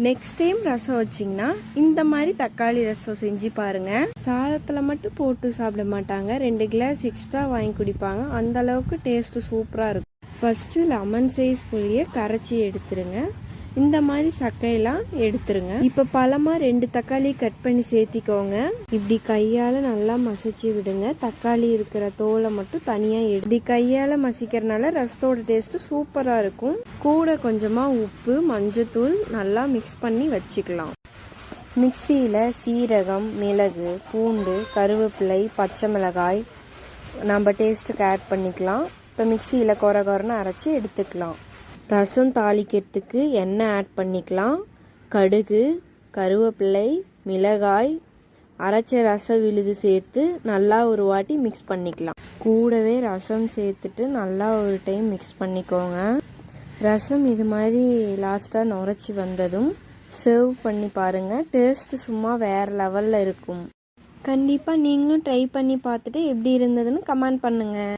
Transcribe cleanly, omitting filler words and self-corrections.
Next time ரசம் வச்சிங்கன்னா இந்த மாதிரி தக்காளி ரசம் செஞ்சு பாருங்கள். சாதத்தில் மட்டும் போட்டு சாப்பிட மாட்டாங்க, 2 கிளாஸ் எக்ஸ்ட்ரா வாங்கி குடிப்பாங்க. அந்த அளவுக்கு டேஸ்ட்டு சூப்பராக இருக்கும். ஃபஸ்ட்டு லெமன் சைஸ் புளியை கரைச்சி எடுத்துருங்க. இந்த மாதிரி சக்கையெல்லாம் எடுத்துருங்க. இப்போ பழமாக 2 தக்காளி கட் பண்ணி சேர்த்திக்கோங்க. இப்படி கையால் நல்லா மசிச்சு விடுங்க. தக்காளி இருக்கிற தோலை மட்டும் தனியாக இப்படி கையால் மசிக்கிறனால ரசத்தோட டேஸ்ட்டு சூப்பராக இருக்கும். கூட கொஞ்சமாக உப்பு, மஞ்சத்தூள் நல்லா மிக்ஸ் பண்ணி வச்சுக்கலாம். மிக்சியில் சீரகம், மிளகு, பூண்டு, கருவேப்பிலை, பச்சை மிளகாய் நம்ம டேஸ்ட்டுக்கு ஆட் பண்ணிக்கலாம். இப்போ மிக்சியில் கொரன்னு அரைச்சி எடுத்துக்கலாம். ரசம் தாளிக்கிறதுக்கு எண்ணெய் ஆட் பண்ணிக்கலாம். கடுகு, கருவேப்பிலை, மிளகாய், அரைச்ச ரச விழுது சேர்த்து நல்லா ஒரு வாட்டி மிக்ஸ் பண்ணிக்கலாம். கூடவே ரசம் சேர்த்துட்டு நல்லா ஒரு டைம் மிக்ஸ் பண்ணிக்கோங்க. ரசம் இது மாதிரி லாஸ்ட்டாக நுரைச்சி வந்ததும் சர்வ் பண்ணி பாருங்கள். டேஸ்ட்டு சும்மா வேறு லெவலில் இருக்கும். கண்டிப்பாக நீங்களும் ட்ரை பண்ணி பார்த்துட்டு எப்படி இருந்ததுன்னு கமெண்ட் பண்ணுங்கள்.